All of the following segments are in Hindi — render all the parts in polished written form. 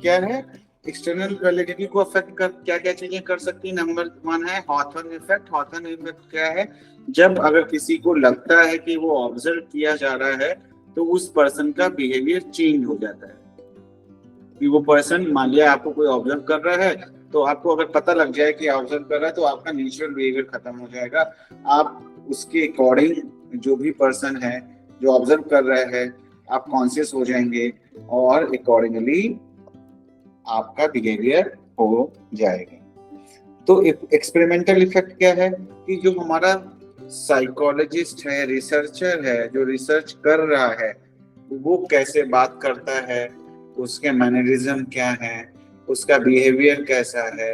क्या है, एक्सटर्नल वैलिडिटी को अफेक्ट कर क्या क्या चीजें कर सकती है। नंबर 1 है हॉथर्न इफेक्ट। हॉथर्न इफेक्ट क्या है, जब अगर किसी को लगता है कि वो ऑब्जर्व किया जा रहा है तो उस पर्सन का बिहेवियर चेंज हो जाता है। कि वो पर्सन, मान लिया आपको कोई ऑब्जर्व कर रहा है, तो आपको अगर पता लग जाए कि ऑब्जर्व कर रहा है तो आपका नेचुरल बिहेवियर खत्म हो जाएगा। आप उसके अकॉर्डिंग, जो भी पर्सन है जो ऑब्जर्व कर रहा है, आप कॉन्शियस हो जाएंगे और अकॉर्डिंगली आपका बिहेवियर हो जाएगा। तो एक्सपेरिमेंटल इफेक्ट क्या है कि जो हमारा साइकोलॉजिस्ट है, रिसर्चर है, जो रिसर्च कर रहा है, वो कैसे बात करता है, उसके मैनरिज्म क्या है, उसका बिहेवियर कैसा है,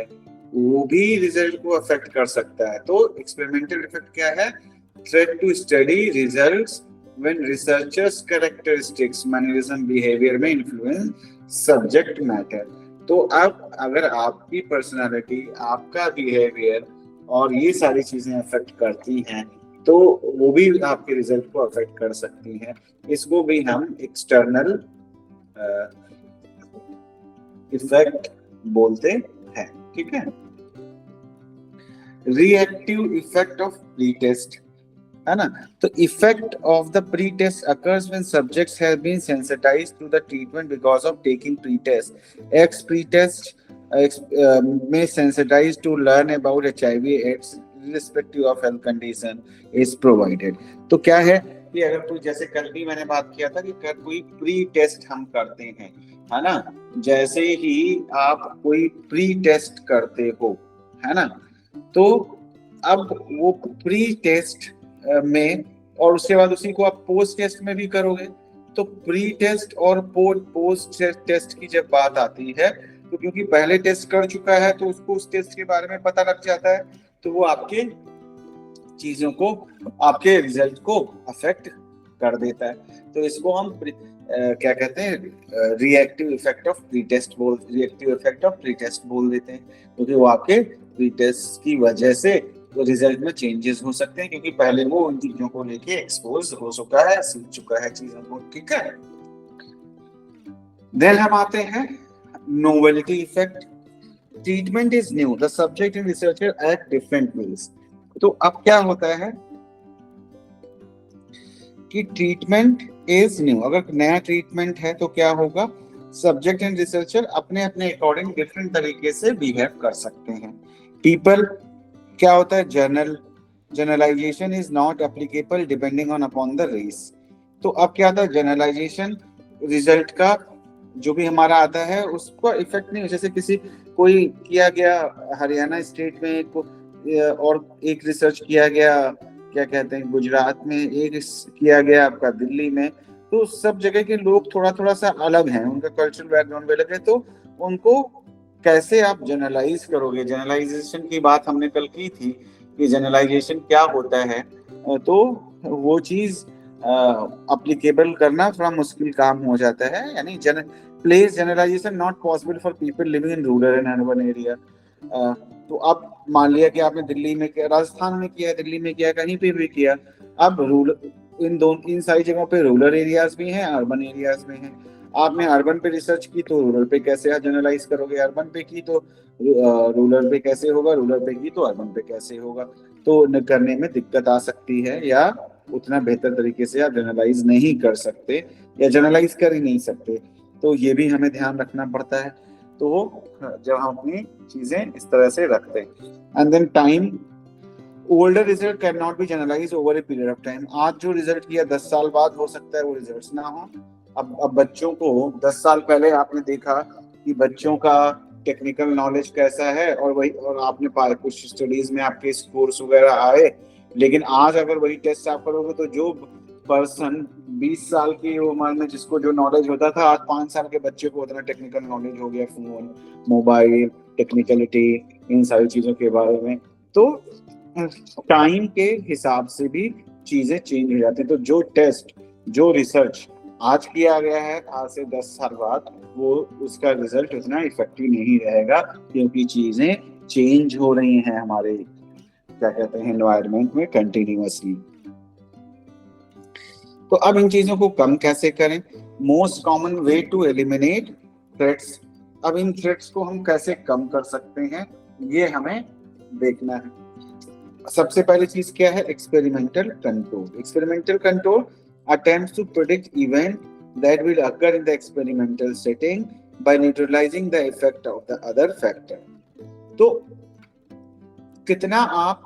वो भी रिजल्ट को अफेक्ट कर सकता है। तो एक्सपेरिमेंटल इफेक्ट क्या है, threat to study results when researchers characteristics mannerism behaviour में इन्फ्लुएंस सब्जेक्ट मैटर। तो अब अगर आपकी पर्सनालिटी, आपका बिहेवियर और ये सारी चीजें अफेक्ट करती हैं तो वो भी आपके रिजल्ट को अफेक्ट कर सकती हैं। इसको भी हम एक्सटर्नल इफेक्ट बोलते हैं। ठीक है। Reactive effect of pre test, है ना। तो effect of the pre test occurs when subjects have been sensitized to the treatment because of taking pre test. X pre test में sensitize to learn about HIV AIDS respective of health condition is provided. तो क्या है कि अगर कोई, जैसे कल भी मैंने बात किया था कि कोई प्री टेस्ट हम करते हैं, है ना। जैसे ही आप कोई प्री टेस्ट करते हो, है ना, तो अब वो प्री टेस्ट में, और उसके बाद उसी को आप पोस्ट टेस्ट में भी करोगे। तो प्री टेस्ट और पोस्ट टेस्ट की जब बात आती है, तो क्योंकि पहले टेस्ट कर चुका है तो उसको उस टेस्ट के बारे में पता लग जाता है, तो वो आपके चीजों को, आपके रिजल्ट को अफेक्ट कर देता है। तो इसको हम क्या कहते हैं, reactive effect of pre test बोल देते हैं, क्योंकि वो आपके प्री टेस्ट की वजह से तो रिजल्ट में चेंजेस हो सकते हैं, क्योंकि पहले वो उन चीजों को लेके एक्सपोज हो चुका है, सीख चुका है चीजों को। ठीक है। देन हम आते हैं novelty effect. Treatment is new, the subject and researcher act different ways. तो अब क्या होता है कि ट्रीटमेंट इज न्यू, अगर नया ट्रीटमेंट है तो क्या होगा, सब्जेक्ट एंड रिसर्चर अपने अपने अकॉर्डिंग डिफरेंट तरीके से बिहेव कर सकते हैं। पीपल, क्या होता है, generalisation is not applicable depending on upon the race. तो अब क्या आता है, जनरलाइजेशन रिजल्ट का जो भी हमारा आता है उसको इफेक्ट नहीं। जैसे किसी कोई किया गया हरियाणा स्टेट में और एक रिसर्च किया गया, क्या कहते हैं, गुजरात में, एक किया गया आपका दिल्ली में, तो सब जगह के लोग थोड़ा थोड़ा सा अलग हैं, उनका कल्चरल बैकग्राउंड भी अलग है। तो उनको कैसे आप जनरलाइज करोगे, जनरलाइजेशन की बात हमने कल की थी कि जनरलाइजेशन क्या होता है, तो वो चीज अप्लीकेबल करना थोड़ा मुश्किल काम हो जाता है। यानी place generalisation not possible for people living in rural and urban area. तो अब मान लिया कि आपने दिल्ली में किया, राजस्थान में किया, दिल्ली में किया, कहीं पे भी किया, अब रूरल, इन सारी जगहों पे रूरल एरियाज भी हैं, अर्बन एरियाज में हैं। आपने अर्बन पे रिसर्च की तो रूरल पे कैसे जनरलाइज करोगे, अर्बन पे की तो रूरल पे कैसे होगा, रूरल पे की तो अर्बन पे कैसे होगा। तो करने में दिक्कत आ सकती है, या उतना बेहतर तरीके से आप जनरलाइज नहीं कर सकते, या जनरलाइज कर ही नहीं सकते। तो ये भी हमें ध्यान रखना पड़ता है। तो जब हम अपनी चीजें इस तरह से रखते हैं, and then time, older result can not be generalise over a period of time. आज जो रिजल्ट किया 10 साल बाद हो सकता है वो रिजल्ट ना हो। अब बच्चों को 10 साल पहले आपने देखा कि बच्चों का टेक्निकल नॉलेज कैसा है, और वही, और आपने कुछ स्टडीज में आपके स्कोर्स वगैरह आए, लेकिन आज अगर वही टेस्ट आप करोगे तो जो पर्सन 20 साल की उम्र में जिसको जो नॉलेज होता था, आज 5 साल के बच्चे को उतना टेक्निकल नॉलेज हो गया, फोन, मोबाइल, टेक्निकलिटी, इन सारी चीजों के बारे में। तो टाइम के हिसाब से भी चीजें चेंज हो जाती है। तो जो टेस्ट, जो रिसर्च आज किया गया है, आज से 10 साल बाद वो उसका रिजल्ट उतना इफेक्टिव नहीं रहेगा, क्योंकि चीजें चेंज हो रही हैं हमारे, क्या कहते हैं, एनवायरनमेंट में कंटिन्यूअसली। तो अब इन चीजों को कम कैसे करें? Most common way to eliminate threats अब इन थ्रेट्स को हम कैसे कम कर सकते हैं ये हमें देखना है। सबसे पहली चीज क्या है? Experimental control. Experimental control attempts to predict event that will occur in the experimental setting by neutralizing the effect of the other factor। तो कितना आप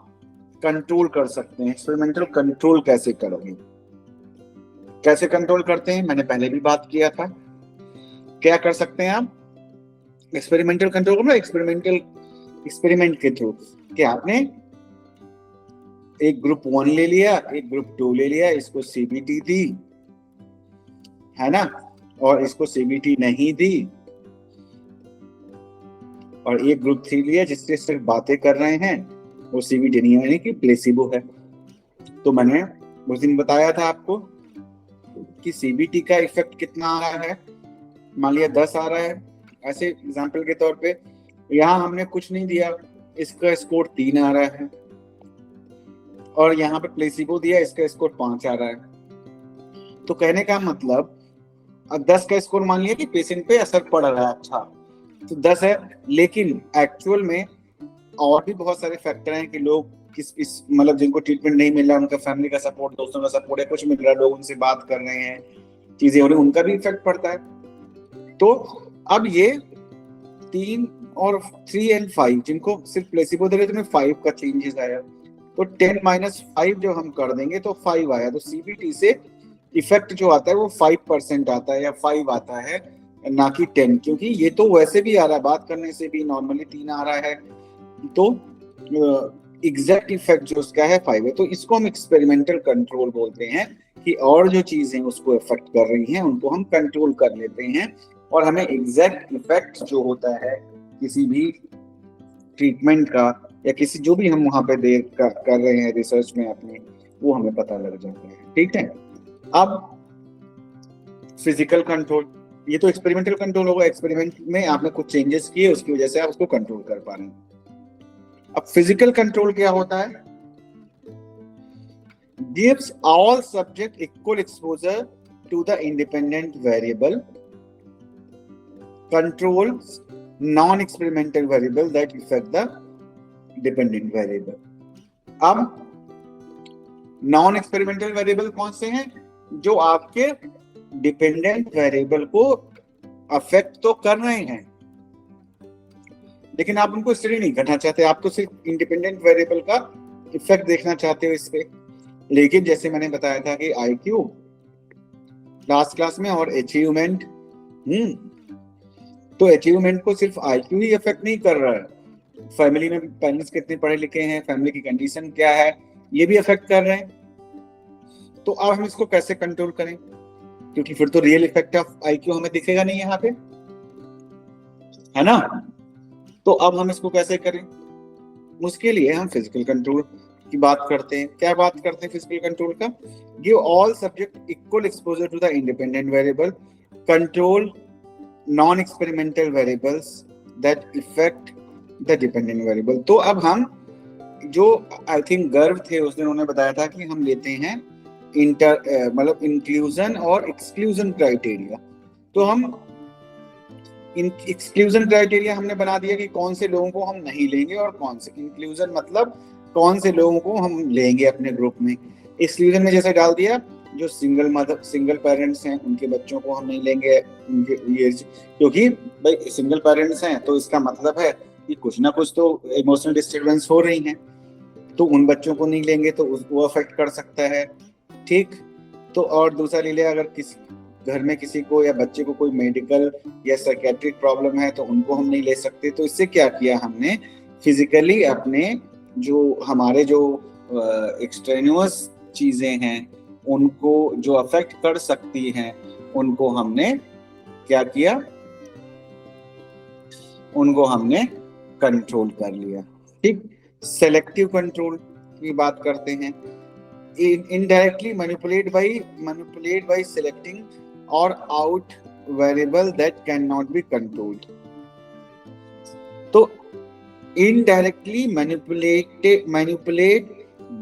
कंट्रोल कर सकते हैं? एक्सपेरिमेंटल कंट्रोल कैसे करोगे? कैसे कंट्रोल करते हैं? मैंने पहले भी बात किया था। क्या कर सकते हैं आप एक्सपेरिमेंटल कंट्रोल को? एक्सपेरिमेंट के थ्रू कि आपने एक ग्रुप 1 ले लिया, एक ग्रुप 2 ले लिया, इसको सीबीटी दी, है ना, और इसको सीबीटी नहीं दी, और एक ग्रुप 3 लिया जिससे सिर्फ बातें कर रहे हैं, वो सीबीटी नहीं यानी कि प्लेसिबो है। तो मैंने उस दिन बताया था आपको कि सीबीटी का इफेक्ट कितना आ रहा है। मान लिया 10 आ रहा है, ऐसे एग्जांपल के तौर पे। यहाँ हमने कुछ नहीं दिया, इसका स्कोर 3 आ रहा है, और यहाँ पे प्लेसिबो दिया, इसका स्कोर 5 आ रहा है। तो कहने का मतलब 10 का स्कोर मान लिया कि पेशेंट पे असर पड़ रहा है, अच्छा तो 10 है, लेकिन एक्चुअल में और भी बहुत सारे फैक्टर हैं कि लोग किस मतलब जिनको ट्रीटमेंट नहीं मिल रहा, उनका फैमिली का सपोर्ट, दोस्तों का सपोर्ट है, कुछ मिल रहा है, लोग उनसे बात कर रहे हैं, चीजें हो रही, उनका भी इफेक्ट पड़ता है। तो अब ये 3 और 3 और 5 जिनको सिर्फ प्लेसिबो दे रहे तो 5 का चेंजेस आया, तो 10 - 5 जो हम कर देंगे तो 5 आया। तो सीबीटी से इफेक्ट जो आता है वो 5% आता है या 5 आता है, ना कि 10, क्योंकि ये तो वैसे भी आ रहा है, बात करने से भी नॉर्मली 3 आ रहा है, तो एग्जैक्ट इफेक्ट जो उसका है 5 है। तो इसको हम एक्सपेरिमेंटल कंट्रोल बोलते हैं कि और जो चीजें उसको इफेक्ट कर रही हैं उनको हम कंट्रोल कर लेते हैं, और हमें एग्जैक्ट इफेक्ट जो होता है किसी भी ट्रीटमेंट का या किसी जो भी हम वहां पे कर रहे हैं रिसर्च में अपने, वो हमें पता लग जाता है। ठीक है, अब फिजिकल कंट्रोल, ये तो एक्सपेरिमेंटल कंट्रोल होगा। एक्सपेरिमेंट में आपने कुछ चेंजेस किए, उसकी वजह से आप उसको कंट्रोल कर पा रहे हैं। अब फिजिकल कंट्रोल क्या होता है? gives all subject equal exposure to the independent variable, controls non-experimental variable that affect the dependent variable। अब नॉन एक्सपेरिमेंटल वेरिएबल कौन से हैं? जो आपके डिपेंडेंट वेरिएबल को अफेक्ट तो कर रहे हैं, लेकिन आप उनको स्टडी नहीं करना चाहते, आप तो सिर्फ इंडिपेंडेंट वेरिएबल का इफेक्ट देखना चाहते हो इस पे। लेकिन जैसे मैंने बताया था कि आईक्यू लास्ट क्लास में और अचीवमेंट, तो अचीवमेंट को सिर्फ आईक्यू ही इफेक्ट नहीं कर रहा है, फैमिली में पेरेंट्स कितने पढ़े लिखे हैं, फैमिली की कंडीशन क्या है, ये भी अफेक्ट कर रहे हैं। तो अब हम इसको कैसे कंट्रोल करें? क्योंकि फिर तो रियल इफेक्ट ऑफ आईक्यू हमें दिखेगा नहीं यहाँ पे, है ना। तो अब हम इसको कैसे करें? उसके लिए हम फिजिकल कंट्रोल की बात करते हैं। क्या बात करते हैं फिजिकल कंट्रोल का? Give all subject equal exposure to the independent variable, control non experimental variables that effect the dependent variable. तो अब हम जो आई थिंक गर्व थे उस दिन उन्होंने बताया था कि हम लेते हैं मतलब इंक्लूजन और एक्सक्लूजन क्राइटेरिया। तो हम एक्सक्लूजन क्राइटेरिया हमने बना दिया कि कौन से लोगों को हम नहीं लेंगे और कौन से, इंक्लूजन मतलब कौन से लोगों को हम लेंगे अपने ग्रुप में। एक्सक्लूजन में जैसे डाल दिया जो सिंगल पेरेंट्स हैं उनके बच्चों को हम नहीं लेंगे, उनके ये, क्योंकि भाई सिंगल पेरेंट्स हैं तो इसका मतलब है कि कुछ ना कुछ तो इमोशनल डिस्टर्बेंस हो रही हैं, तो उन बच्चों को नहीं लेंगे तो वो अफेक्ट कर सकता है। ठीक, तो और दूसरा ले लिया, अगर किसी घर में किसी को या बच्चे को कोई मेडिकल या साइकेट्रिक प्रॉब्लम है तो उनको हम नहीं ले सकते। तो इससे क्या किया हमने, फिजिकली अपने जो हमारे जो एक्सट्रेन्युअस चीजें हैं उनको जो अफेक्ट कर सकती हैं उनको हमने क्या किया, उनको हमने कंट्रोल कर लिया। ठीक, सेलेक्टिव कंट्रोल की बात करते हैं। इनडायरेक्टली मैनिपुलेट बाय सेलेक्टिंग और out variable that can not be controlled. तो इनडायरेक्टली मैनिपुलेट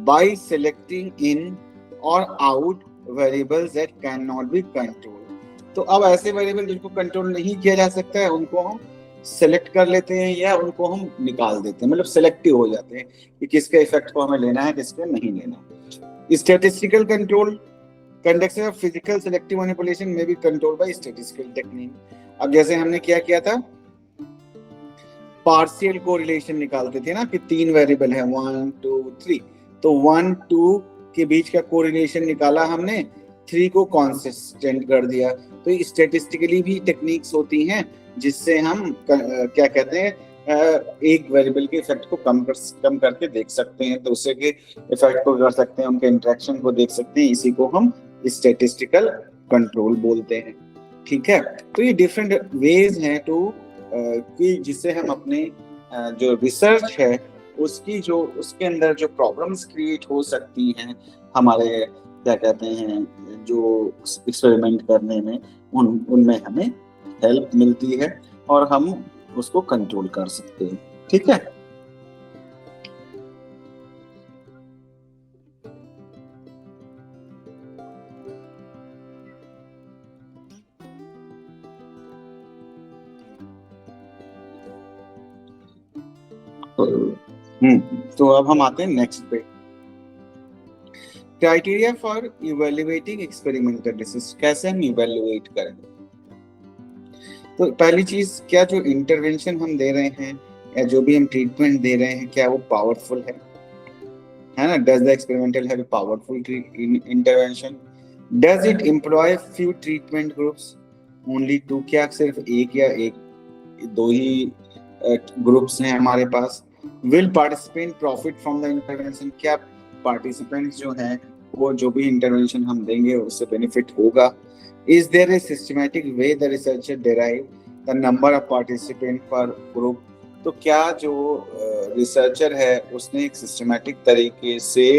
बाय सेलेक्टिंग इन और out variables that can not be controlled. तो अब ऐसे वेरिएबल जिनको कंट्रोल नहीं किया जा सकता है उनको हम सेलेक्ट कर लेते हैं या उनको हम निकाल देते हैं, मतलब सेलेक्टिव हो जाते हैं कि किसके इफेक्ट को हमें लेना है, किसके नहीं लेना। Statistical control conduct of physical selective manipulation में भी कंट्रोल बाय स्टैटिस्टिकल टेक्निक। अब जैसे हमने क्या किया था, पार्शियल कोरिलेशन निकालते थे ना कि 3 वेरिएबल है 1 2 3, तो 1 2 के बीच का कोरिलेशन निकाला हमने, 3 को कांस्टेंट कर दिया। तो स्टैटिस्टिकली भी टेक्निक्स होती हैं जिससे हम क्या कहते हैं, एक वेरिएबल के इफेक्ट को कम करके देख सकते हैं, दूसरे के इफेक्ट को कर सकते हैं, उनके इंटरेक्शन को देख सकते हैं। इसी को हम स्टैटिस्टिकल कंट्रोल बोलते हैं। ठीक है, तो ये डिफरेंट वेज हैं टू कि जिससे हम अपने जो रिसर्च है उसके अंदर जो प्रॉब्लम्स क्रिएट हो सकती हैं हमारे क्या कहते हैं जो एक्सपेरिमेंट करने में, उनमें हमें हेल्प मिलती है और हम उसको कंट्रोल कर सकते हैं। ठीक है, तो अब हम आते हैं नेक्स्ट पे, criteria for evaluating experimental research. कैसे हम इवेल्युएट करेंगे? तो पहली चीज, क्या जो इंटरवेंशन हम दे रहे हैं या जो भी हम ट्रीटमेंट दे रहे हैं, क्या वो पावरफुल है ना? Does the experimental have a powerful intervention? Does it employ few treatment groups only two? क्या सिर्फ एक या दो ही ग्रुप्स हैं हमारे पास? Will participant profit from the intervention? क्या पार्टिसिपेंट्स जो हैं वो जो भी इंटरवेंशन हम देंगे उससे बेनिफिट होगा? Is there a systematic way the researcher derive the number of participant per group? तो क्या जो रिसर्चर है उसने एक सिस्टमैटिक तरीके से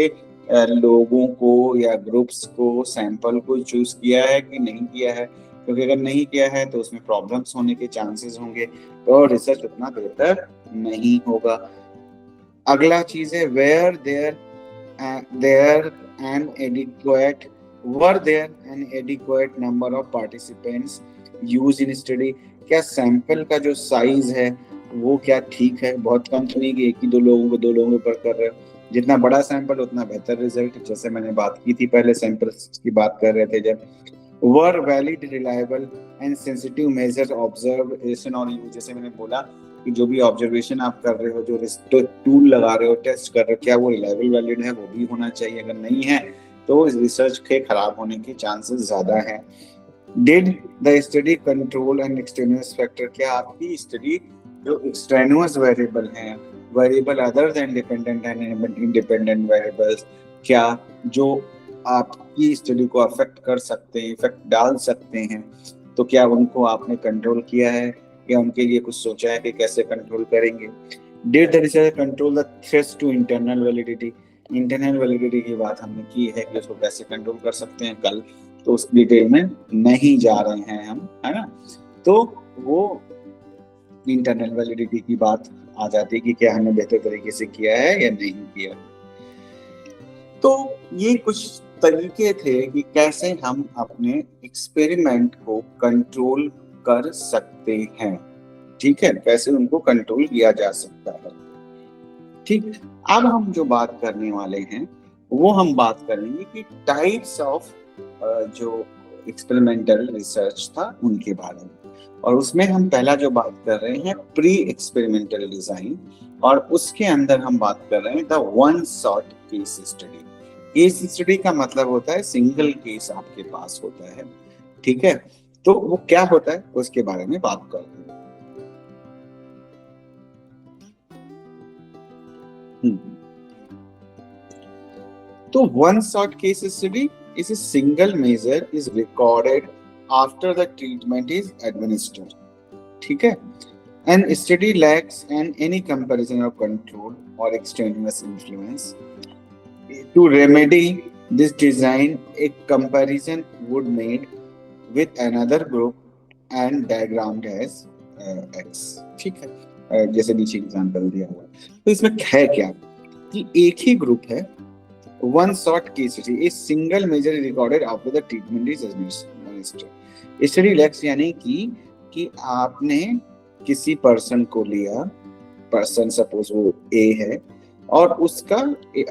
लोगों को या ग्रुप्स को, सैंपल को चूज किया है कि नहीं किया है? क्योंकि अगर नहीं किया है तो उसमें प्रॉब्लम्स होने के चांसेस होंगे, तो रिसर्च उतना बेहतर नहीं होगा। अगला चीज है, were there an adequate number of participants used in study? क्या सैंपल का जो साइज है वो क्या ठीक है? बहुत कम तो नहीं कि एक ही दो लोगों पर कर रहे हो। जितना बड़ा सैंपल उतना बेहतर रिजल्ट, जैसे मैंने बात की थी पहले सैंपल्स की बात कर रहे थे जब। Were valid, reliable and sensitive measure observation और यूज, जैसे मैंने बोला कि जो भी ऑब्जर्वेशन आप कर रहे हो, जो टूल लगा रहे हो, टेस्ट कर रहे हो, क्या वो रिलायबल वैलिड है? वो भी होना चाहिए। अगर नहीं है तो इस रिसर्च के खराब होने के चांसेस ज्यादा हैं। Did the study control and extraneous factor? क्या आपकी स्टडी जो एक्सटेनुअस वेरिएबल हैं, variable other than dependent and independent variables, क्या जो आपकी स्टडी को अफेक्ट कर सकते हैं, इफेक्ट डाल सकते हैं, तो क्या उनको आपने कंट्रोल किया है या उनके लिए कुछ सोचा है कि कैसे कंट्रोल करेंगे? Did the research control the threats to internal validity? Internal validity की बात हमने की है कि उसको कैसे कंट्रोल कर सकते हैं कल, तो उस डिटेल में नहीं जा रहे हैं हम, है ना? तो वो इंटरनल वैलिडिटी की बात आ जाती है कि क्या हमने बेहतर तरीके से किया है या नहीं किया। तो ये कुछ तरीके थे कि कैसे हम अपने एक्सपेरिमेंट को कंट्रोल कर सकते हैं। ठीक है, कैसे उनको कंट्रोल किया जा सकता है। ठीक, अब हम जो बात करने वाले हैं वो हम बात करेंगे कि टाइप्स ऑफ जो एक्सपेरिमेंटल रिसर्च था उनके बारे में, और उसमें हम पहला जो बात कर रहे हैं प्री एक्सपेरिमेंटल डिजाइन, और उसके अंदर हम बात कर रहे हैं the one shot case study. Case study का मतलब होता है सिंगल केस आपके पास होता है। ठीक है, तो वो क्या होता है उसके बारे में बात करते हैं। तो one shot case study is a single measure is recorded after the treatment is administered. ठीक है, and study lacks any comparison of control or extraneous influence. To remedy this design, a comparison would made with another group and diagrammed as X. ठीक है, जैसे नीचे एग्जाम्पल दिया हुआ है। तो इसमें है क्या कि एक ही ग्रुप है, one shot case study, a single measure is recorded after the treatment is administered. Study lacks यानी कि आपने किसी पर्सन को लिया, पर्सन सपोज वो ए है, और उसका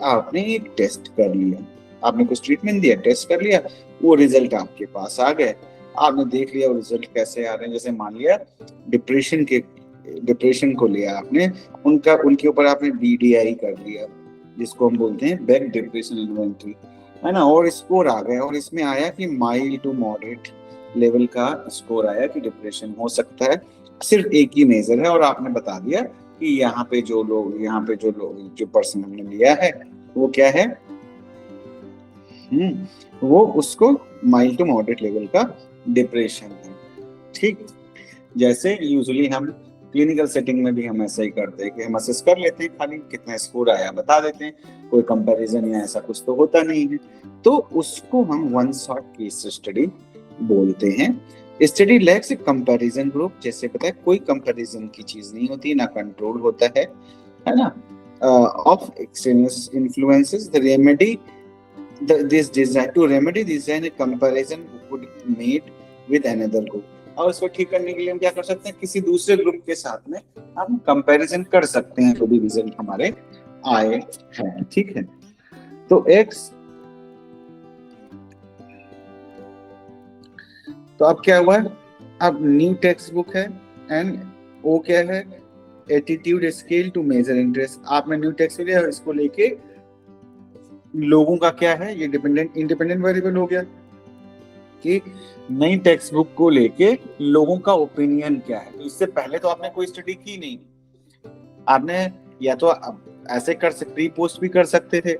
आपने एक टेस्ट कर लिया, आपने कुछ ट्रीटमेंट दिया, टेस्ट कर लिया, वो रिजल्ट आपके पास आ गए, आपने देख लिया वो रिजल्ट कैसे आ रहे हैं। जैसे मान लिया डिप्रेशन को लिया आपने, उनके ऊपर आपने बीडीआई कर लिया, जिसको हम बोलते हैं बैक डिप्रेशन इन्वेंटरी, है ना, और स्कोर आ गया, और इसमें आया कि माइल्ड टू मॉडरेट लेवल का स्कोर आया कि डिप्रेशन हो सकता है। सिर्फ एक ही मेजर है, और आपने बता दिया कि यहाँ पे जो जो पर्सन हमने लिया है वो क्या है, वो उसको माइल्ड टू मॉडरेट लेवल का डिप्रेशन है। ठीक, जैसे यूजुअली हम क्लिनिकल सेटिंग में भी हम ऐसा ही करते हैं कि हम असेस कर लेते हैं, खाली कितना स्कोर आया बता देते हैं, कोई कंपैरिजन या ऐसा कुछ तो होता नहीं है, तो उसको हम वन शॉट केस स्टडी बोलते हैं। स्टडी लैक्स कंपैरिजन ग्रुप, जैसे पता है कोई कंपैरिजन की चीज नहीं होती, ना कंट्रोल होता है ना, of external influences, the remedy this design to remedy design a comparison would made with another group, और उसको ठीक करने के लिए हम क्या कर सकते हैं, किसी दूसरे ग्रुप के साथ में हम कंपैरिजन कर सकते हैं जो भी रिजल्ट हमारे आए हैं। ठीक है, तो एक्स, तो अब क्या हुआ, अब न्यू टेक्स्ट बुक है, एंड वो क्या है, attitude scale to measure interest. आपने न्यू टेक्स्ट लिया, इसको लेके लोगों का क्या है, ये इंडिपेंडेंट वेरिएबल हो गया कि नई टेक्स्ट बुक को लेके लोगों का ओपिनियन क्या है। इससे पहले तो आपने कोई स्टडी की नहीं, आपने या तो ऐसे कर सकते, प्री पोस्ट भी कर सकते थे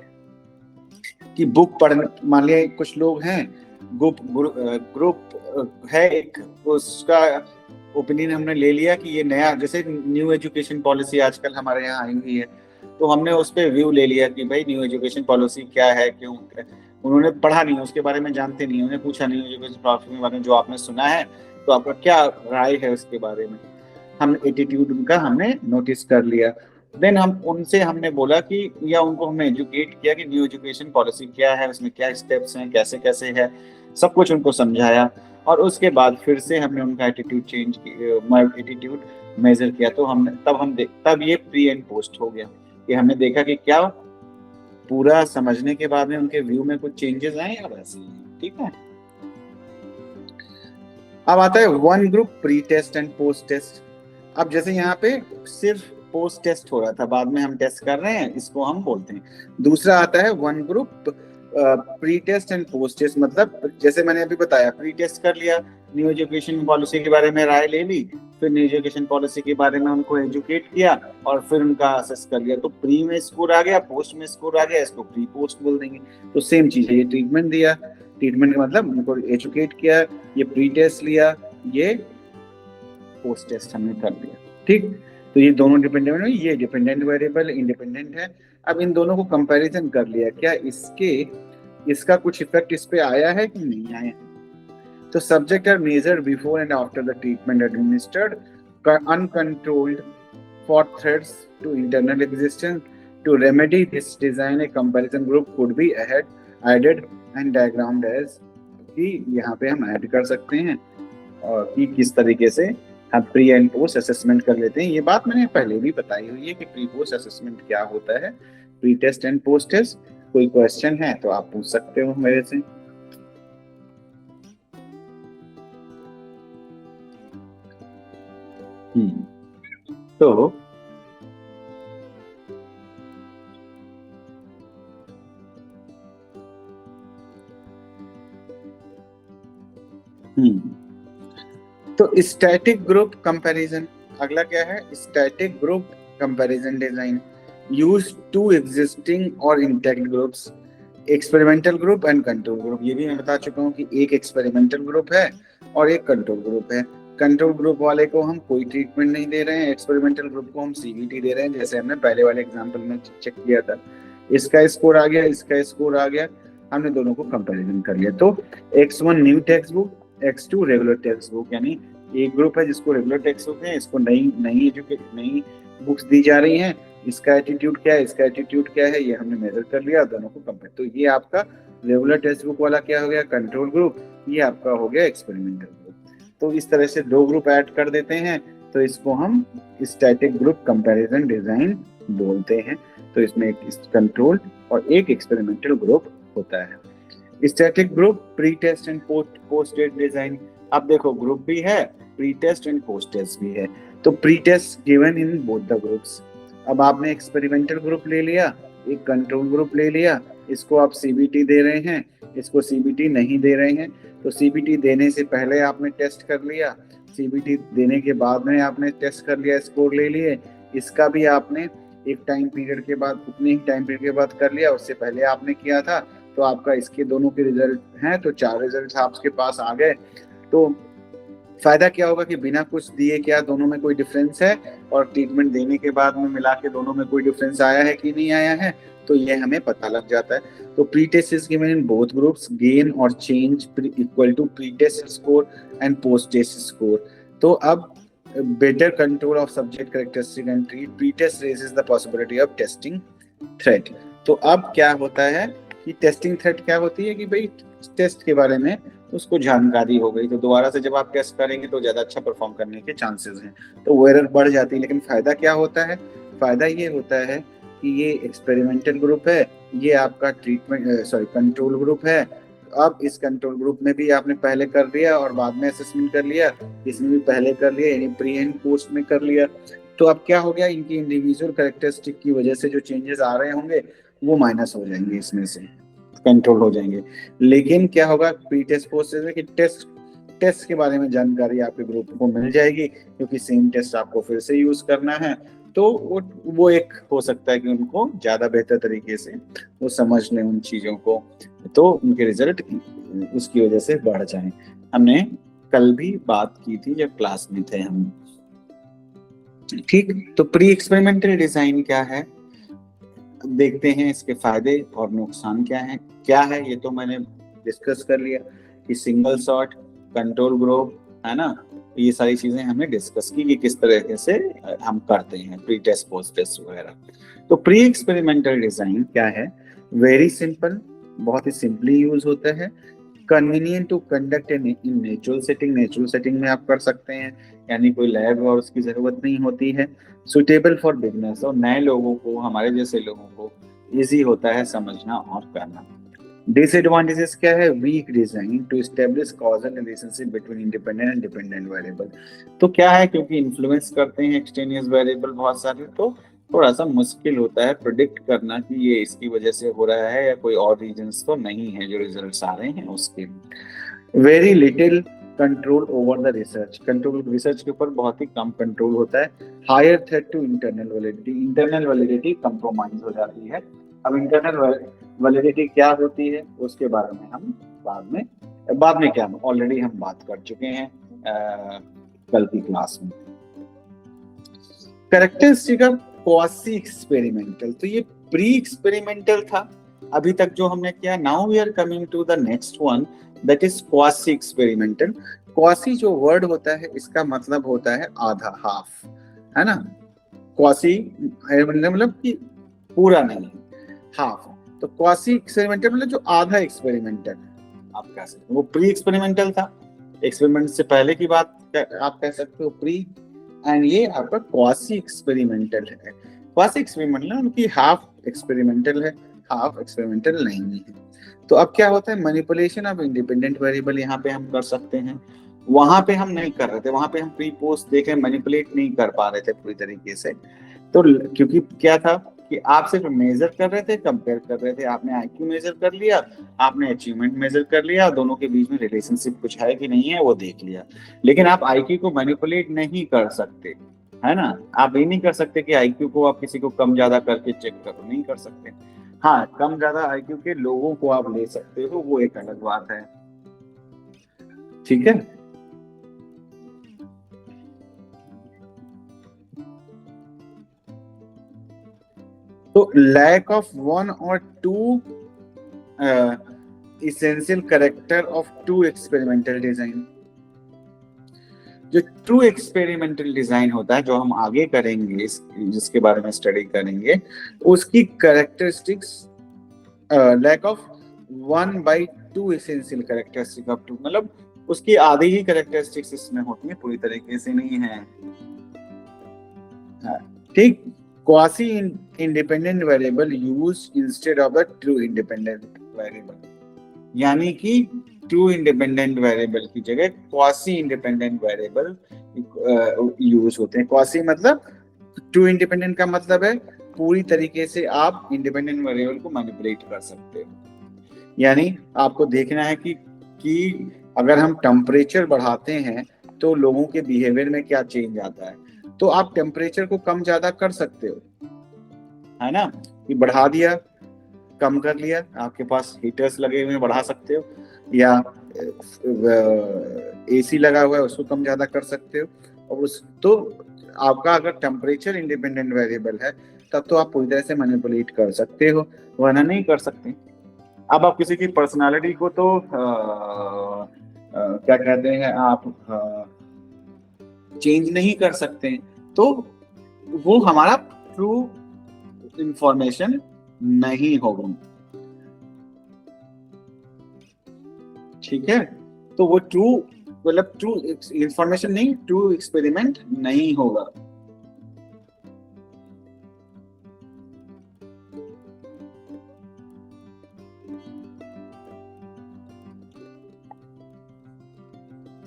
कि बुक पढ़, मान लिया कुछ लोग हैं, ग्रुप है एक, उसका ओपिनियन हमने ले लिया कि ये नया, जैसे न्यू एजुकेशन पॉलिसी आजकल हमारे यहाँ आई हुई है, तो हमने उस पर व्यू ले लिया कि भाई न्यू एजुकेशन पॉलिसी क्या है, क्यों, उन्होंने पढ़ा नहीं, उसके बारे में जानते नहीं, उन्होंने पूछा न्यू एजुकेशन पॉलिसी के बारे में जो आपने सुना है, तो आपका क्या राय है उसके बारे में, हम एटीट्यूड उनका हमने नोटिस कर लिया। देन हम उनसे हमने बोला कि, या उनको हमने एजुकेट किया कि न्यू एजुकेशन पॉलिसी क्या है, उसमें क्या स्टेप्स हैं, कैसे कैसे है, सब कुछ उनको समझाया, और उसके बाद फिर से हमने उनका एटीट्यूड चेंज किया, एटीट्यूड मेजर किया, तो हमने तब ये प्री एंड पोस्ट हो गया कि हमने देखा कि क्या पूरा समझने के बाद में उनके व्यू में कुछ चेंजेस आए या वैसे ही। ठीक है, अब आता है one group pre test and post test. अब जैसे यहाँ पे सिर्फ पोस्ट टेस्ट हो रहा था, बाद में हम टेस्ट कर रहे हैं, इसको हम बोलते हैं। दूसरा आता है one group pre test and post test, मतलब जैसे मैंने अभी बताया, प्री टेस्ट कर लिया, न्यू एजुकेशन पॉलिसी के बारे में राय ले ली, फिर न्यू एजुकेशन पॉलिसी के बारे में उनको एजुकेट किया, और फिर उनका असेस कर लिया, तो प्री में स्कोर आ गया, पोस्ट में स्कोर आ गया, इसको प्री पोस्ट बोल देंगे। तो सेम चीज है, ये ट्रीटमेंट दिया, ट्रीटमेंट का मतलब उनको एजुकेट किया, ये प्री टेस्ट लिया, ये पोस्ट टेस्ट हमने कर दिया। ठीक, तो ये दोनों डिपेंडेंट है, ये डिपेंडेंट वेरिएबल इंडिपेंडेंट है। अब इन दोनों को कंपैरिजन कर लिया, क्या इसका कुछ इफेक्ट इस पे आया है कि नहीं आया। तो subject are measured before and after the treatment administered, uncontrolled for threats to internal existence. To remedy this design a comparison group could be added and diagrammed as, कि यहाँ पे हम ऐड कर सकते हैं, और कि किस तरीके से हम प्री एंड पोस्ट असेसमेंट कर लेते हैं। ये बात मैंने पहले भी बताई हुई है कि प्री पोस्ट असेसमेंट क्या होता है, pre test and post test. कोई क्वेश्चन है तो आप पूछ सकते हो मेरे से। तो तो स्टैटिक ग्रुप कंपैरिजन, अगला क्या है, static group comparison design use to existing और intact groups, experimental group and control group. ये भी मैं बता चुका हूँ कि एक एक्सपेरिमेंटल ग्रुप है और एक कंट्रोल ग्रुप है। कंट्रोल ग्रुप वाले को हम कोई ट्रीटमेंट नहीं दे रहे हैं, एक्सपेरिमेंटल ग्रुप को हम सीवीटी दे रहे हैं, जैसे हमने पहले वाले एग्जांपल में चेक किया था। इसका स्कोर आ गया, इसका स्कोर आ गया, हमने दोनों को कंपैरिजन कर लिया। तो X1 new text book, X2 regular text book, यानी एक ग्रुप है जिसको रेगुलर टेक्स्ट बुक है, इसको नई बुक्स दी जा रही हैं, इसका एटीट्यूड क्या है, इसका एटीट्यूड क्या है, ये हमने मेजर कर लिया, दोनों को कंपेयर। तो ये आपका रेगुलर टेक्स्ट बुक वाला क्या हो गया, कंट्रोल ग्रुप, ये आपका हो गया एक्सपेरिमेंटल ग्रुप। तो इस तरह से दो ग्रुप ऐड कर देते हैं, तो इसको हम स्टैटिक ग्रुप कंपैरिजन डिजाइन बोलते हैं। तो इसमें एक कंट्रोल और एक एक्सपेरिमेंटल ग्रुप होता है। Static group, pre test and post test design. अब देखो ग्रुप भी है, pre test and post test भी है। तो pre test given in both the groups. अब आपने एक्सपेरिमेंटल ग्रुप ले लिया, एक कंट्रोल ग्रुप ले लिया, इसको आप सीबीटी दे रहे हैं, इसको सीबीटी नहीं दे रहे हैं। तो सीबीटी देने से पहले आपने टेस्ट कर लिया, सीबीटी देने के बाद में आपने टेस्ट कर लिया, स्कोर ले लिए। इसका भी आपने एक टाइम पीरियड के बाद, उतने ही टाइम पीरियड के बाद कर लिया, उससे पहले आपने किया था। तो आपका इसके दोनों के रिजल्ट हैं, तो 4 रिजल्ट आपके पास आ गए। तो फायदा क्या होगा कि बिना कुछ दिए क्या दोनों में कोई डिफरेंस है, और ट्रीटमेंट देने के बाद में मिला के दोनों में कोई डिफरेंस आया है कि नहीं आया है, तो ये हमें पता लग जाता है। तो pre test is given in both groups, gain और change equal to pre test score and post test score. तो अब better control of subject characteristic and treat, pre test raises the possibility of testing threat. तो अब क्या होता है कि टेस्टिंग थ्रेट क्या होती है कि भाई टेस्ट के बारे में उसको जानकारी हो गई, तो दोबारा से जब आप टेस्ट करेंगे तो ज्यादा अच्छा परफॉर्म करने के चांसेस हैं, तो वो एरर बढ़ जाती है। लेकिन फायदा क्या होता है, फायदा ये होता है कि ये एक्सपेरिमेंटल ग्रुप है, ये आपका कंट्रोल ग्रुप है। अब इस कंट्रोल ग्रुप में भी आपने पहले कर लिया और बाद में असेसमेंट कर लिया, इसमें भी पहले कर लिया, यानी प्री एंड पोस्ट में कर लिया। तो अब क्या हो गया, इनकी इंडिविजुअल कैरेक्टरिस्टिक की वजह से जो चेंजेस आ रहे होंगे वो माइनस हो जाएंगे, इसमें से कंट्रोल हो जाएंगे। लेकिन क्या होगा प्री टेस्ट पोस्ट कि टेस्ट के बारे में जानकारी आपके ग्रुप को मिल जाएगी, क्योंकि सेम टेस्ट आपको फिर से यूज करना है। तो वो एक हो सकता है कि उनको ज्यादा बेहतर तरीके से वो समझ लें उन चीजों को, तो उनके रिजल्ट उसकी वजह से बढ़ जाए। हमने कल भी बात की थी जब क्लास में थे हम। ठीक, तो प्री एक्सपेरिमेंटल डिजाइन क्या है, देखते हैं इसके फायदे और नुकसान क्या है। ये तो मैंने डिस्कस कर लिया कि सिंगल शॉट, कंट्रोल ग्रुप, है ना, ये सारी चीजें हमने डिस्कस की कि किस तरह से हम करते हैं प्री टेस्ट पोस्ट टेस्ट वगैरह। तो प्री एक्सपेरिमेंटल डिजाइन क्या है, वेरी सिंपल, बहुत ही सिंपली यूज होता है। Convenient to conduct in natural setting, natural setting में आप कर सकते हैं, यानी कोई लैब और उसकी जरूरत नहीं होती है। सुटेबल फॉर बिगनर्स, और नए लोगों को, हमारे जैसे लोगों को इजी होता है समझना और करना। डिसएडवांटेजेस क्या है, weak design to establish causal relationship between independent and dependent variable. तो क्या है, क्योंकि इन्फ्लुएंस करते हैं एक्सटेनियस वेरिएबल बहुत सारे, तो थोड़ा सा मुश्किल होता है प्रिडिक्ट करना कि ये इसकी वजह से हो रहा है या कोई और रीजंस तो नहीं है जो रिजल्ट्स आ रहे हैं उसके। Very little control over the research, control research के ऊपर बहुत ही कम कंट्रोल होता है। Higher threat to internal validity, internal validity compromise हो जाती है। अब इंटरनल वैलिडिटी क्या होती है उसके बारे में हम बाद में क्या ऑलरेडी हम बात कर चुके हैं कल की क्लास में। कैरेक्टरिस्टिक ऑफ क्वासी एक्सपेरिमेंटल, तो ये प्री एक्सपेरिमेंटल था अभी तक जो हमने किया। Now we are coming to the next one, that is quasi experimental. Quasi जो वर्ड होता है इसका मतलब होता है आधा, हाफ, है ना। क्वासी मतलब कि पूरा नहीं, हाफ। तो क्वासी एक्सपेरिमेंटल मतलब जो आधा एक्सपेरिमेंटल आप कह सकते हो, वो प्री एक्सपेरिमेंटल था, एक्सपेरिमेंट से पहले की बात आप कह सकते हो प्री, एंड ये आपका क्वासी एक्सपेरिमेंटल है। क्वासी एक्सपेरिमेंटल उनकी हाफ एक्सपेरिमेंटल है, हाफ एक्सपेरिमेंटल नहीं है। तो अब क्या होता है, मैनिपुलेशन ऑफ इंडिपेंडेंट वेरिएबल यहाँ पे हम कर सकते हैं, वहां पे हम नहीं कर रहे थे, वहां पे हम प्री पोस्ट देख रहे, मैनिपुलेट नहीं कर पा रहे थे पूरी तरीके से। तो क्योंकि क्या था कि आप सिर्फ मेजर कर रहे थे, कंपेयर कर रहे थे, आपने आईक्यू मेजर कर लिया, आपने अचीवमेंट मेजर कर लिया, दोनों के बीच में रिलेशनशिप कुछ है कि नहीं है वो देख लिया। लेकिन आप आईक्यू को मैनिपुलेट नहीं कर सकते, है ना। आप ये नहीं कर सकते कि आईक्यू को आप किसी को कम ज्यादा करके चेक करो, नहीं कर सकते। हाँ, कम ज्यादा आईक्यू के लोगों को आप ले सकते हो, वो एक अलग बात है, ठीक है। तो लैक ऑफ वन और two essential character of true experimental design, जो ट्रू एक्सपेरिमेंटल डिजाइन होता है जो हम आगे करेंगे, जिसके बारे में स्टडी करेंगे, उसकी characteristics lack of 1/2 essential characteristic of true, मतलब उसकी आधी ही कैरेक्टरिस्टिक्स इसमें होती है, पूरी तरीके से नहीं है। ठीक, quasi independent variable use instead of the true independent variable, यानी कि ट्रू इंडिपेंडेंट वेरिएबल की जगह क्वासी इंडिपेंडेंट वेरिएबल यूज होते हैं। क्वासी मतलब, ट्रू इंडिपेंडेंट का मतलब है पूरी तरीके से आप इंडिपेंडेंट वेरिएबल को मैनिपुलेट कर सकते हो। यानी आपको देखना है कि अगर हम टेम्परेचर बढ़ाते हैं तो लोगों के बिहेवियर में क्या चेंज आता है। तो आप टेम्परेचर को कम ज्यादा कर सकते हो, है ना, कि बढ़ा दिया, कम कर लिया, आपके पास हीटर्स लगे हुए हैं बढ़ा सकते हो, या एसी लगा हुआ है उसको कम ज्यादा कर सकते हो। और उस तो आपका अगर टेम्परेचर इंडिपेंडेंट वेरिएबल है तब तो आप पूरी तरह से मैनिपुलेट कर सकते हो, वरना नहीं कर सकते। अब आप किसी की पर्सनालिटी को तो क्या कहते हैं आप चेंज नहीं कर सकते, तो वो हमारा ट्रू इंफॉर्मेशन नहीं होगा। ठीक है, तो वो ट्रू मतलब ट्रू इंफॉर्मेशन नहीं, ट्रू एक्सपेरिमेंट नहीं होगा।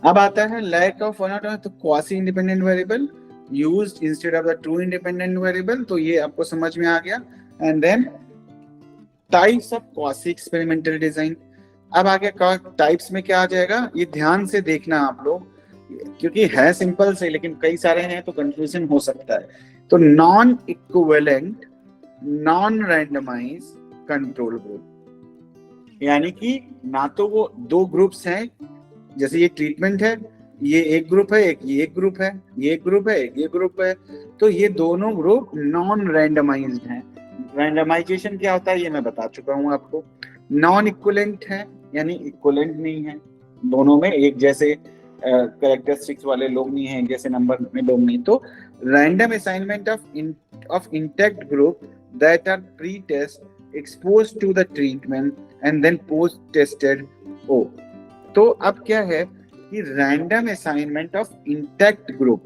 अब आता है लैक ऑफ वन और तो quasi independent variable used instead of the true independent variable, तो ये आपको समझ में आ गया। And then types of quasi experimental design. अब आगे टाइप्स में क्या आ जाएगा, ये ध्यान से देखना आप लोग, क्योंकि है सिंपल से लेकिन कई सारे हैं तो कंफ्यूजन हो सकता है। तो non equivalent non randomise control group, यानी कि ना तो वो दो ग्रुप्स हैं, जैसे ये ट्रीटमेंट है, ये एक ग्रुप है, एक ये एक ग्रुप है, ये एक ग्रुप है, एक ये ग्रुप है, तो ये दोनों ग्रुप नॉन रैंडमाइज्ड हैं। रैंडमाइजेशन क्या होता है ये मैं बता चुका हूं आपको। नॉन इक्विवेलेंट है, यानी इक्विवेलेंट नहीं है, दोनों में एक जैसे कैरेक्टरिस्टिक्स वाले लोग नहीं हैं, जैसे नंबर में लोग नहीं। तो random assignment of intact group that are pre test exposed to the treatment and then post tested ओ। तो अब क्या है कि random assignment of intact group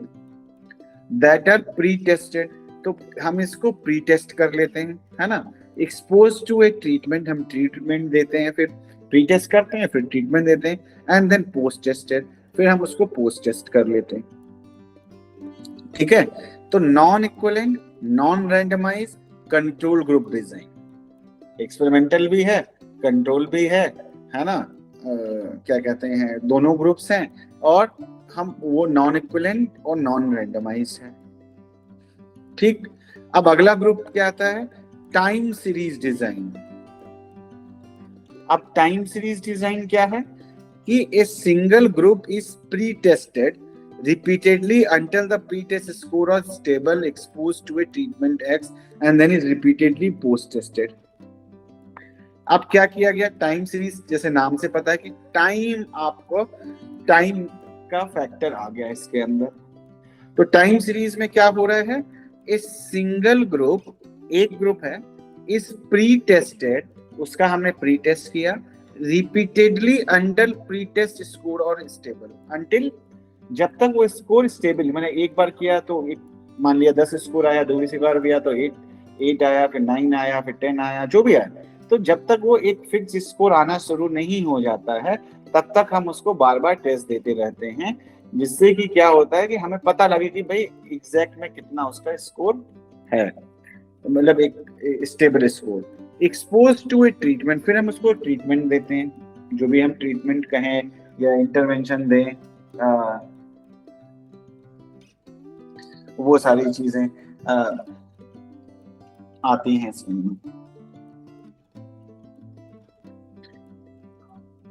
that are pre tested, तो हम इसको प्री टेस्ट कर लेते हैं, है ना। एक्सपोज टू ए ट्रीटमेंट, हम ट्रीटमेंट देते हैं, फिर प्री टेस्ट करते हैं, फिर ट्रीटमेंट देते हैं, एंड देन पोस्ट टेस्टेड, फिर हम उसको पोस्ट टेस्ट कर लेते हैं। ठीक है, तो non equivalent non randomise control group design, experimental भी है, कंट्रोल भी है ना, क्या कहते हैं, दोनों ग्रुप्स हैं, और हम वो नॉन इक्विवेलेंट और नॉन रैंडमाइज है। ठीक, अब अगला ग्रुप क्या आता है, टाइम सीरीज डिजाइन। अब टाइम सीरीज डिजाइन क्या है कि a single group is pre tested repeatedly until the pre-test score is stable, exposed to a treatment X and then is repeatedly post-tested। अब क्या किया गया, टाइम सीरीज, जैसे नाम से पता है कि टाइम, आपको टाइम का फैक्टर आ गया इसके अंदर। तो टाइम सीरीज में क्या हो रहा है, इस सिंगल ग्रुप, एक ग्रुप है, इस प्री टेस्टेड, उसका हमने प्री टेस्ट किया, repeatedly until pre test score और स्टेबल, अंटिल जब तक वो स्कोर स्टेबल, मैंने एक बार किया तो मान लिया 10 स्कोर आया, दूसरी बार किया तो 8 आया, फिर 9 आया, फिर 10 आया, जो भी आया, तो जब तक वो एक फिक्स स्कोर आना शुरू नहीं हो जाता है तब तक हम उसको बार बार टेस्ट देते रहते हैं, जिससे कि क्या होता है कि हमें पता लगे कि भाई एग्जैक्ट में कितना उसका स्कोर है, मतलब एक stable score. Expose to a treatment, फिर हम उसको ट्रीटमेंट देते हैं, जो भी हम ट्रीटमेंट कहें या इंटरवेंशन दें, वो सारी चीजें आती हैं इसमें।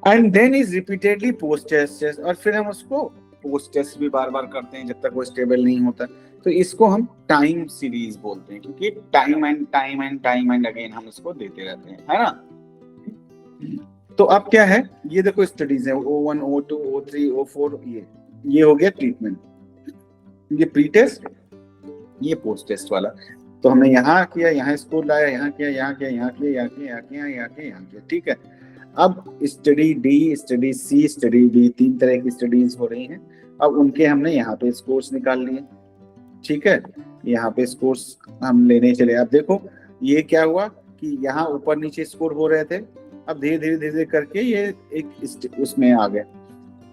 And then is repeatedly post test, और फिर हम उसको पोस्ट टेस्ट भी बार बार करते हैं जब तक वो स्टेबल नहीं होता। तो इसको हम टाइम सीरीज बोलते हैं, क्योंकि time and time and time and again हम इसको देते रहते हैं, है ना। तो अब क्या है, ये देखो स्टडीज है, O1 O2 O3 O4, ये हो गया ट्रीटमेंट, ये प्री टेस्ट, ये पोस्ट टेस्ट वाला। तो हमने यहाँ किया, यहाँ स्कोर लाया, यहाँ किया, यहाँ किया, यहाँ किया, यहाँ किया, यहाँ किया, यहाँ किया, यहाँ किया, ठीक है। अब स्टडी डी, स्टडी सी, स्टडी डी, 3 तरह की स्टडीज हो रही हैं। अब उनके हमने यहाँ पे स्कोर्स निकाल लिए, ठीक है। यहाँ पे स्कोर्स हम लेने चले। अब देखो ये क्या हुआ कि यहाँ ऊपर नीचे स्कोर हो रहे थे, अब धीरे धीरे धीरे धीरे करके ये एक उसमें आ गए,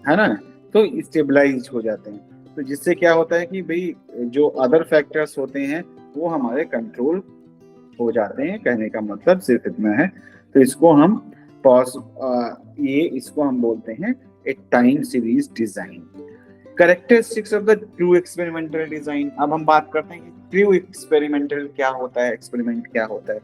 है ना, तो स्टेबलाइज हो जाते हैं। तो जिससे क्या होता है कि भाई जो अदर फैक्टर्स होते हैं वो हमारे कंट्रोल हो जाते हैं, कहने का मतलब सिर्फ इतना है। तो इसको हम पॉज इसको हम बोलते हैं ए time series design. Characteristics of the true experimental design. अब हम बात करते हैं कि ट्रू एक्सपेरिमेंटल क्या होता है, एक्सपेरिमेंट क्या होता है।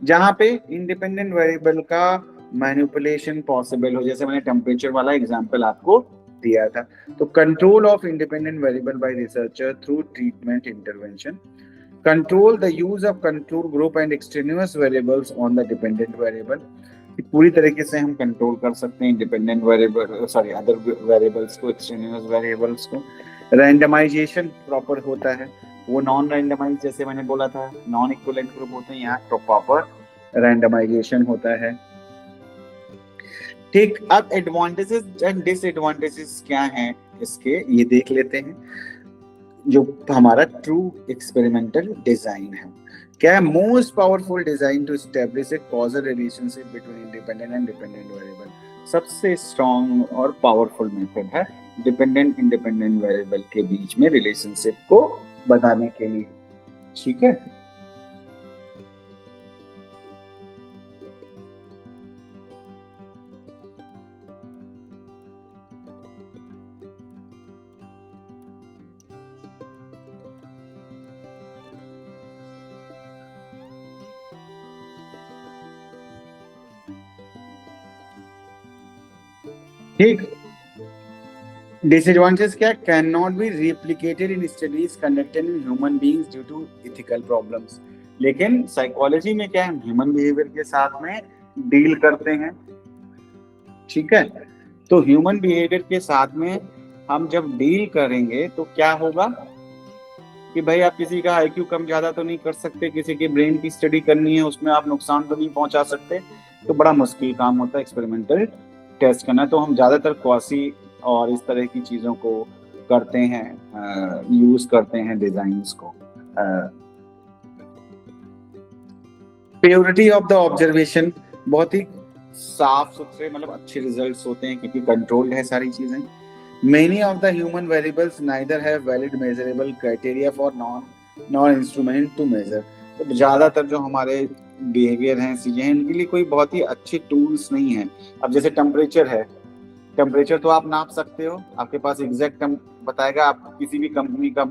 जहां पे इंडिपेंडेंट वेरिएबल का मैनिपुलेशन पॉसिबल हो, जैसे मैंने टेम्परेचर वाला एग्जांपल आपको दिया था। तो control of independent variable by researcher through treatment intervention, control the use of control group and extraneous variables on the dependent variable. पूरी तरीके से हम कंट्रोल कर सकते हैं इंडिपेंडेंट वेरिएबल अदर वेरिएबल्स को, एक्सटेन्यूअस वेरिएबल्स को। रैंडमाइजेशन प्रॉपर होता है, वो नॉन रैंडमाइज जैसे मैंने बोला था नॉन इक्विवेलेंट ग्रुप होते हैं, यहाँ तो प्रॉपर रैंडमाइजेशन होता है। ठीक, अब एडवांटेजेस एंड डिसएडवांटेजेस क्या हैं इसके, ये देख लेते हैं। जो हमारा ट्रू एक्सपेरिमेंटल डिजाइन है, क्या है most powerful design to establish a causal relationship between independent and dependent variable. सबसे स्ट्रॉन्ग और पावरफुल मेथड है डिपेंडेंट इंडिपेंडेंट वेरिएबल के बीच में रिलेशनशिप को बताने के लिए। ठीक है, ठीक। डिसएडवांटेज क्या, can not be replicated in studies conducted in human beings due to ethical problems. लेकिन साइकोलॉजी में क्या है, ह्यूमन बिहेवियर के साथ में डील करते हैं। ठीक है, तो ह्यूमन बिहेवियर के साथ में हम जब डील करेंगे तो क्या होगा कि भाई आप किसी का आईक्यू कम ज्यादा तो नहीं कर सकते, किसी के ब्रेन की स्टडी करनी है उसमें आप नुकसान तो नहीं पहुंचा सकते, तो बड़ा मुश्किल काम होता है एक्सपेरिमेंटल टेस्ट करना। तो हम ज्यादातर क्वासी और इस तरह की चीजों को करते हैं, यूज करते हैं डिजाइन्स को। प्योरिटी ऑफ द ऑब्जर्वेशन, बहुत ही साफ सुथरे मतलब अच्छे रिजल्ट्स होते हैं क्योंकि कंट्रोल्ड है सारी चीजें। Many of the human variables neither have valid measurable criteria for non-instrument to measure। तो ज्यादातर जो हमारे बिहेवियर हैं चीजें हैं इनके लिए कोई बहुत ही अच्छे टूल्स नहीं है। अब जैसे टेम्परेचर है, टेम्परेचर तो आप नाप सकते हो, आपके पास एग्जैक्ट बताएगा, आप किसी भी कंपनी का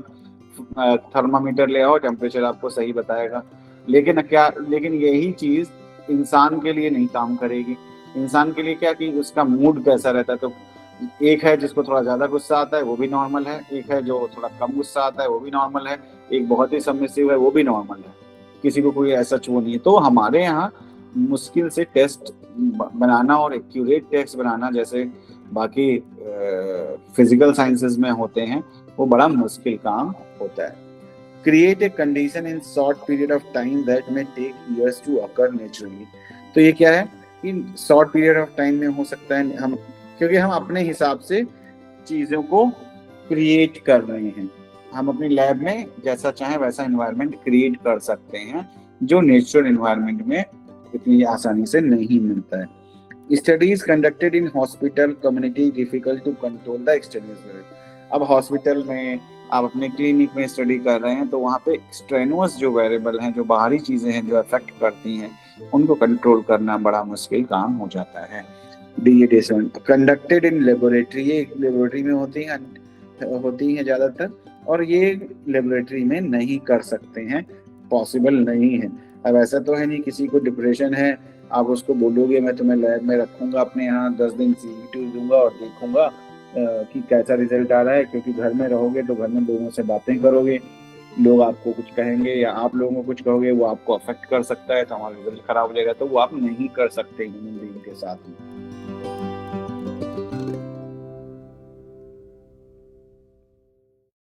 थर्मामीटर ले आओ टेम्परेचर आपको सही बताएगा। लेकिन यही चीज इंसान के लिए नहीं काम करेगी। इंसान के लिए क्या कि उसका मूड कैसा रहता है, तो एक है जिसको थोड़ा ज्यादा गुस्सा आता है वो भी नॉर्मल है, एक है जो थोड़ा कम गुस्सा आता है वो भी नॉर्मल है, एक बहुत ही सबमिसिव है वो भी नॉर्मल है, किसी को कोई ऐसा वो नहीं है। तो हमारे यहाँ मुश्किल से टेस्ट बनाना और एक्यूरेट टेस्ट बनाना जैसे बाकी फिजिकल साइंसेज में होते हैं वो बड़ा मुश्किल काम होता है। Create a condition in short period of time that may take years to occur naturally. तो ये क्या है कि शॉर्ट पीरियड ऑफ टाइम में हो सकता है, हम क्योंकि हम अपने हिसाब से चीजों को क्रिएट कर रहे हैं, हम अपनी लैब में जैसा चाहे वैसा एनवायरनमेंट क्रिएट कर सकते हैं जो नेचुरल एनवायरनमेंट में इतनी आसानी से नहीं मिलता है। Studies conducted in hospital community difficult to control the external. अब हॉस्पिटल में आप अपने क्लिनिक में स्टडी कर रहे हैं तो वहाँ पे एक्सट्रेनुअस जो वेरिएबल हैं, जो बाहरी चीजें हैं जो अफेक्ट करती हैं, उनको कंट्रोल करना बड़ा मुश्किल काम हो जाता है। कंडक्टेड इन लेबोरेटरी, ये लेबोरेटरी में होती हैं ज्यादातर, और ये लेबोरेटरी में नहीं कर सकते हैं, पॉसिबल नहीं है। अब ऐसा तो है नहीं किसी को डिप्रेशन है आप उसको बोलोगे मैं तुम्हें लैब में रखूंगा अपने यहाँ 10 दिन सीईटी दूंगा और देखूंगा कि कैसा रिजल्ट आ रहा है, क्योंकि घर में रहोगे तो घर में लोगों से बातें करोगे, लोग आपको कुछ कहेंगे या आप लोगों को कुछ कहोगे, वो आपको अफेक्ट कर सकता है तो हमारा रिजल्ट खराब हो जाएगा। तो वो आप नहीं कर सकते ह्यूमन बीइंग के साथ में।